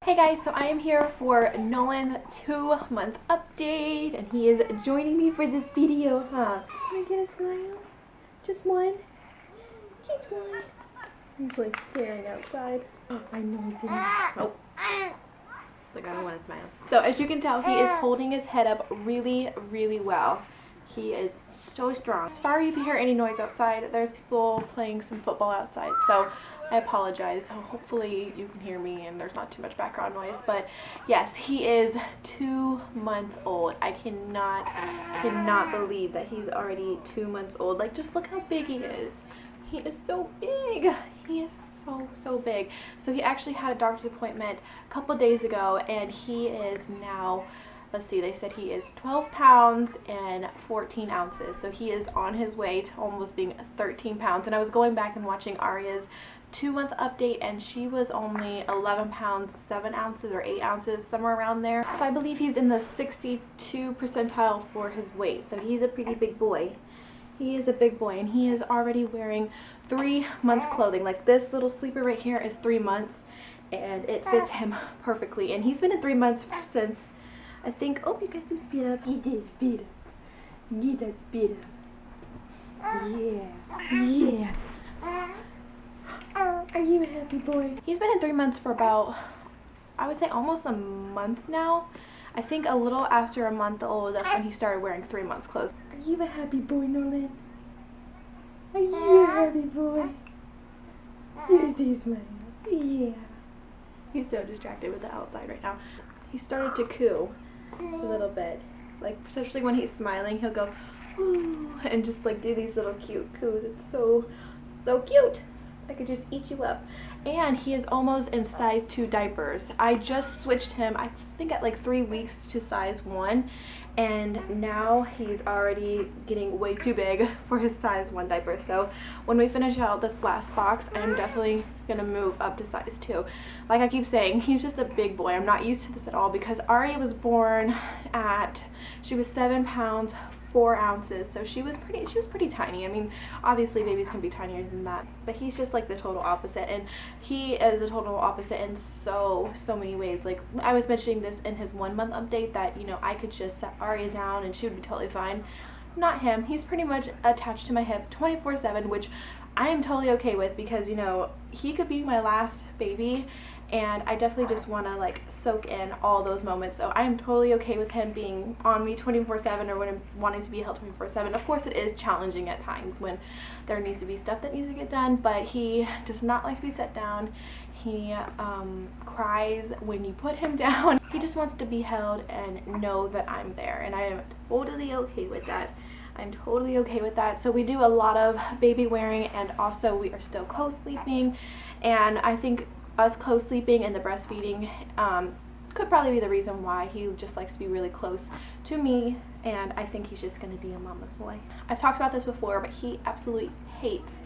Hey guys, so I am here for Nolan's 2-month update, and he is joining me for this video, huh? Can I get a smile? Just one? Just one. He's like staring outside. Oh, I know he didn't. Oh. Like, I don't want to smile. So as you can tell, he is holding his head up really, really well. He is so strong. Sorry if you hear any noise outside. There's people playing some football outside, so I apologize. Hopefully you can hear me and there's not too much background noise. But yes, he is 2 months old. I cannot believe that he's already 2 months old. Like, just look how big he is. He is so big. He is so big. So he actually had a doctor's appointment a couple days ago, and he is now, let's see, they said he is 12 pounds and 14 ounces. So he is on his way to almost being 13 pounds. And I was going back and watching Arya's 2-month update, and she was only 11 pounds 7 ounces or 8 ounces, somewhere around there. So I believe he's in the 62 percentile for his weight. So he's a pretty big boy. He is a big boy, and he is already wearing 3 months clothing. Like, this little sleeper right here is 3 months, and it fits him perfectly. And he's been in 3 months since, I think, oh, you got some speed up. Get that speed up. Get that speed up. Yeah. Are you a happy boy? He's been in 3 months for about, I would say, almost a month now. I think a little after a month old, that's when he started wearing 3 months clothes. Are you a happy boy, Nolan? Are you a happy boy? Yes, he's mine. Yeah. He's so distracted with the outside right now. He started to coo a little bit. Like, especially when he's smiling, he'll go, ooh, and just like do these little cute coos. It's so cute. I could just eat you up. And he is almost in size 2 diapers. I just switched him, I think at like 3 weeks, to size 1. And now he's already getting way too big for his size 1 diaper. So when we finish out this last box, I'm definitely gonna move up to size 2. Like I keep saying, he's just a big boy. I'm not used to this at all because Arya was born at, she was 7 pounds 4 ounces, so she was pretty tiny. I mean, obviously babies can be tinier than that, but he's just like the total opposite, and he is the total opposite in so many ways. Like, I was mentioning this in his 1-month update that, you know, I could just set Arya down and she would be totally fine. Not him. He's pretty much attached to my hip 24/7, which I am totally okay with because, you know, he could be my last baby, and I definitely just want to like soak in all those moments. So I am totally okay with him being on me 24/7 or when I'm wanting to be held 24/7. Of course, it is challenging at times when there needs to be stuff that needs to get done, but he does not like to be set down. He cries when you put him down. He just wants to be held and know that I'm there, and I am totally okay with that. I'm totally okay with that. So we do a lot of baby wearing, and also we are still co-sleeping, and I think us co-sleeping and the breastfeeding could probably be the reason why he just likes to be really close to me, and I think he's just going to be a mama's boy. I've talked about this before, but he absolutely hates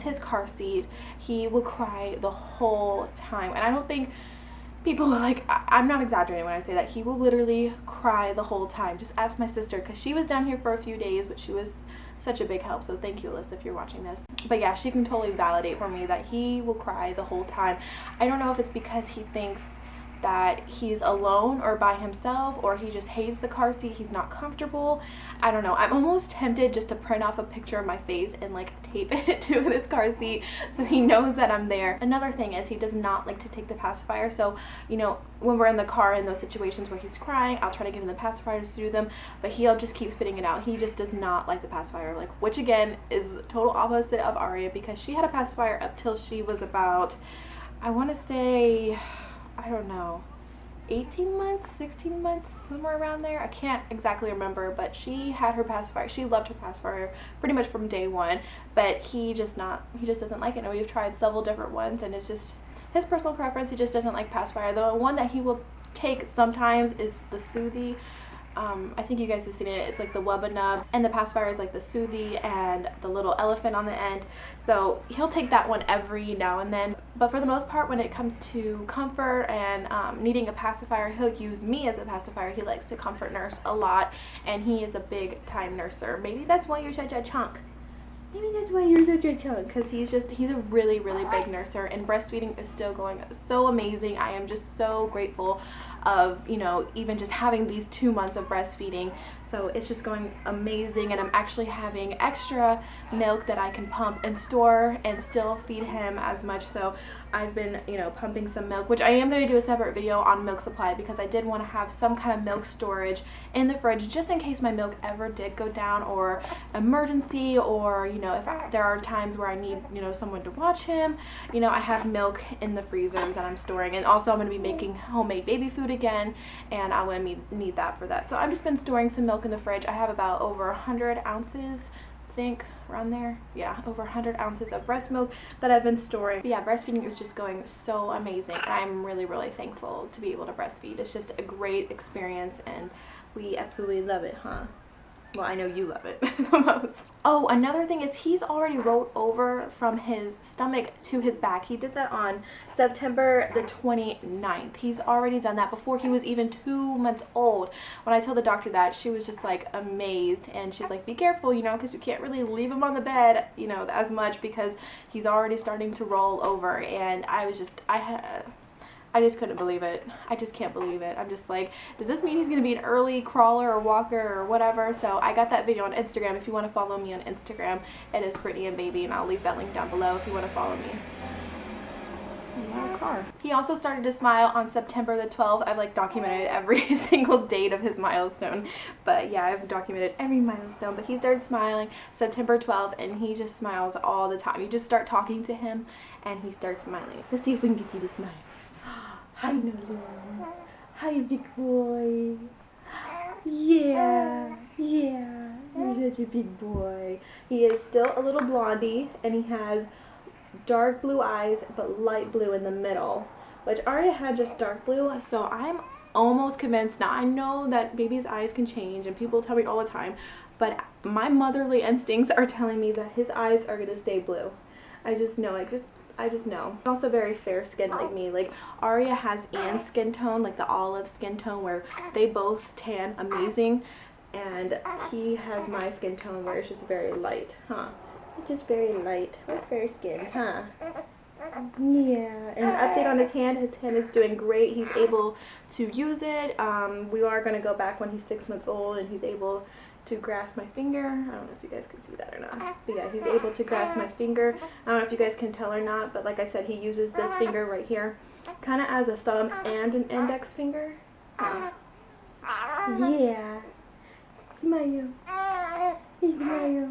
his car seat. He will cry the whole time, and I don't think people, like, I'm not exaggerating when I say that. He will literally cry the whole time. Just ask my sister, because she was down here for a few days, but she was such a big help, so thank you, Alyssa, if you're watching this. But yeah, she can totally validate for me that he will cry the whole time. I don't know if it's because he thinks that he's alone or by himself, or he just hates the car seat, he's not comfortable. I don't know. I'm almost tempted just to print off a picture of my face and like tape it to this car seat so he knows that I'm there. Another thing is he does not like to take the pacifier, so, you know, when we're in the car in those situations where he's crying, I'll try to give him the pacifier to soothe him, but he'll just keep spitting it out. He just does not like the pacifier, like, which again is total opposite of Arya, because she had a pacifier up till she was about, I want to say, I don't know, 18 months, 16 months, somewhere around there. I can't exactly remember, but she had her pacifier. She loved her pacifier pretty much from day one, but he just doesn't like it. And we've tried several different ones, and it's just his personal preference. He just doesn't like pacifier. The one that he will take sometimes is the Soothie. I think you guys have seen it. It's like the Wubba Nub, and the pacifier is like the Soothie and the little elephant on the end. So he'll take that one every now and then. But for the most part, when it comes to comfort and needing a pacifier, he'll use me as a pacifier. He likes to comfort nurse a lot, and he is a big time nurser. Maybe that's why you're such a chunk. Maybe that's why you're such a chunk, because he's a really, really big nurser, and breastfeeding is still going so amazing. I am just so grateful of, you know, even just having these 2 months of breastfeeding. So it's just going amazing, and I'm actually having extra milk that I can pump and store and still feed him as much. So I've been, you know, pumping some milk, which I am going to do a separate video on milk supply, because I did want to have some kind of milk storage in the fridge just in case my milk ever did go down, or emergency, or, you know, if there are times where I need, you know, someone to watch him. You know, I have milk in the freezer that I'm storing, and also I'm going to be making homemade baby food again, and I'm going to need that for that. So I've just been storing some milk in the fridge. I have about over 100 ounces, I think, around there. Yeah, over 100 ounces of breast milk that I've been storing. But yeah, breastfeeding is just going so amazing. I'm really, really thankful to be able to breastfeed. It's just a great experience, and we absolutely love it, huh? Well, I know you love it the most. Oh, another thing is he's already rolled over from his stomach to his back. He did that on September the 29th. He's already done that before he was even 2 months old. When I told the doctor that, she was just like amazed, and she's like, be careful, you know, because you can't really leave him on the bed, you know, as much, because he's already starting to roll over. And I was just, I just couldn't believe it. I just can't believe it. I'm just like, does this mean he's going to be an early crawler or walker or whatever? So I got that video on Instagram. If you want to follow me on Instagram, it is Britney and Baby, and I'll leave that link down below if you want to follow me. Car. He also started to smile on September the 12th. I've like documented every single date of his milestone, but yeah, I've documented every milestone. But he started smiling September 12th, and he just smiles all the time. You just start talking to him and he starts smiling. Let's see if we can get you to smile. Hi, Nolan. Hi, big boy. Yeah, yeah. You're such a big boy. He is still a little blondie, and he has dark blue eyes, but light blue in the middle, which Aria had just dark blue. So I'm almost convinced now. I know that baby's eyes can change, and people tell me all the time, but my motherly instincts are telling me that his eyes are going to stay blue. I just know. I just know. He's also very fair skinned like me. Like Aria has Anne's skin tone, like the olive skin tone, where they both tan amazing, and he has my skin tone where it's just very light, huh? It's just very light. With fair skin, huh? Yeah. And an update on his hand. His hand is doing great. He's able to use it. We are going to go back when he's 6 months old, and he's able to grasp my finger. I don't know if you guys can see that or not. But yeah, he's able to grasp my finger. I don't know if you guys can tell or not, but like I said, he uses this finger right here kind of as a thumb and an index finger. Yeah. Smile. Smile.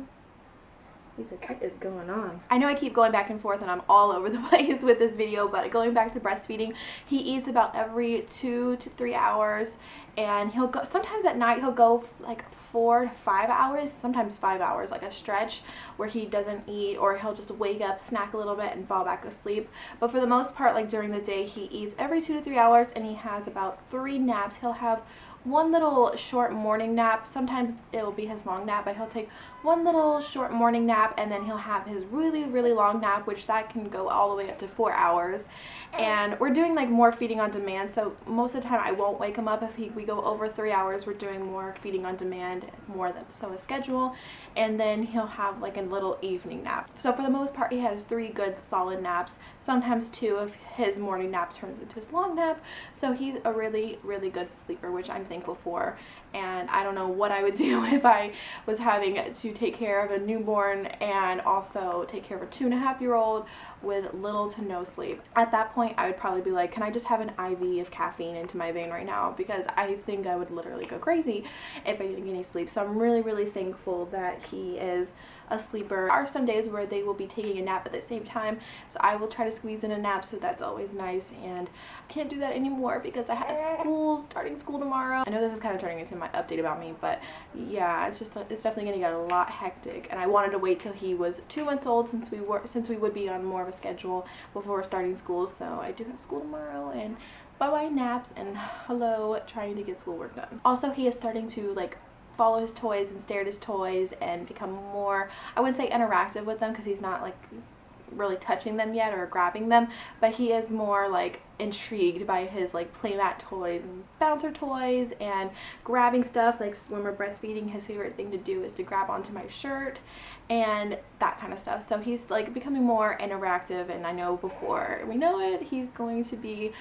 He's like, what is going on? I know I keep going back and forth, and I'm all over the place with this video, but going back to breastfeeding, he eats about every 2 to 3 hours, and he'll go, sometimes at night he'll go like 4 to 5 hours, sometimes 5 hours, like a stretch where he doesn't eat, or he'll just wake up, snack a little bit, and fall back asleep. But for the most part, like during the day, he eats every 2 to 3 hours, and he has about 3 naps. He'll have one little short morning nap. Sometimes it'll be his long nap, but he'll take one little short morning nap, and then he'll have his really, really long nap, which that can go all the way up to 4 hours. And we're doing like more feeding on demand, so most of the time I won't wake him up. If we go over 3 hours, we're doing more feeding on demand, more than so a schedule, and then he'll have like a little evening nap. So for the most part, he has 3 good solid naps, sometimes 2 if his morning nap turns into his long nap. So he's a really, really good sleeper, which I'm thankful for. And I don't know what I would do if I was having to take care of a newborn and also take care of a 2.5-year-old with little to no sleep. At that point, I would probably be like, can I just have an IV of caffeine into my vein right now? Because I think I would literally go crazy if I didn't get any sleep. So I'm really, really thankful that he is a sleeper. There are some days where they will be taking a nap at the same time, so I will try to squeeze in a nap, so that's always nice. And I can't do that anymore because I have starting school tomorrow. I know this is kind of turning into my update about me, but yeah, it's definitely gonna get a lot hectic, and I wanted to wait till he was 2 months old since we would be on more of a schedule before starting school. So I do have school tomorrow, and bye-bye naps, and hello trying to get schoolwork done. Also, he is starting to like follow his toys and stare at his toys and become more, I wouldn't say interactive with them, because he's not like really touching them yet or grabbing them, but he is more like intrigued by his like playmat toys and bouncer toys and grabbing stuff. Like when we're breastfeeding, his favorite thing to do is to grab onto my shirt and that kind of stuff. So he's like becoming more interactive, and I know before we know it, he's going to be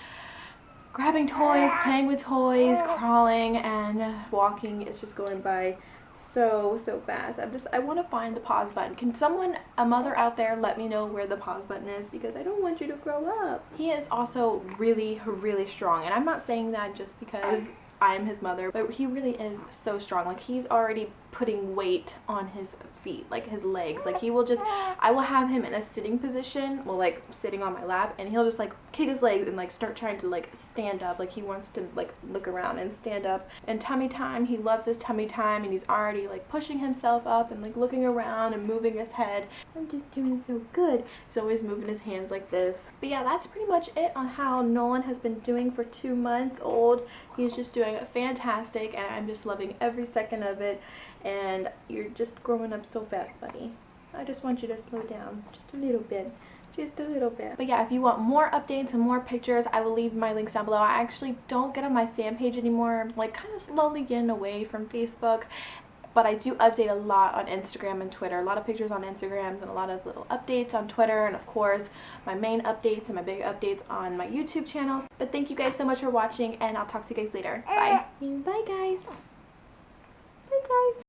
grabbing toys, playing with toys, crawling, and walking. It's just going by so fast. I want to find the pause button. Can someone, a mother out there, let me know where the pause button is, because I don't want you to grow up. He is also really strong, and I'm not saying that just because I'm his mother, but he really is so strong. Like, he's already putting weight on his feet, like his legs. Like, he will just, I will have him in a sitting position, well, like sitting on my lap, and he'll just like kick his legs and like start trying to like stand up. Like, he wants to like look around and stand up. And tummy time, he loves his tummy time, and he's already like pushing himself up and like looking around and moving his head. I'm just doing so good. He's always moving his hands like this. But yeah, that's pretty much it on how Nolan has been doing for 2 months old. He's just doing fantastic, and I'm just loving every second of it. And you're just growing up so fast, buddy. I just want you to slow down just a little bit. Just a little bit. But yeah, if you want more updates and more pictures, I will leave my links down below. I actually don't get on my fan page anymore. I'm like kind of slowly getting away from Facebook. But I do update a lot on Instagram and Twitter. A lot of pictures on Instagrams and a lot of little updates on Twitter. And of course, my main updates and my big updates on my YouTube channels. But thank you guys so much for watching, and I'll talk to you guys later. Bye. Bye, guys. Bye, guys.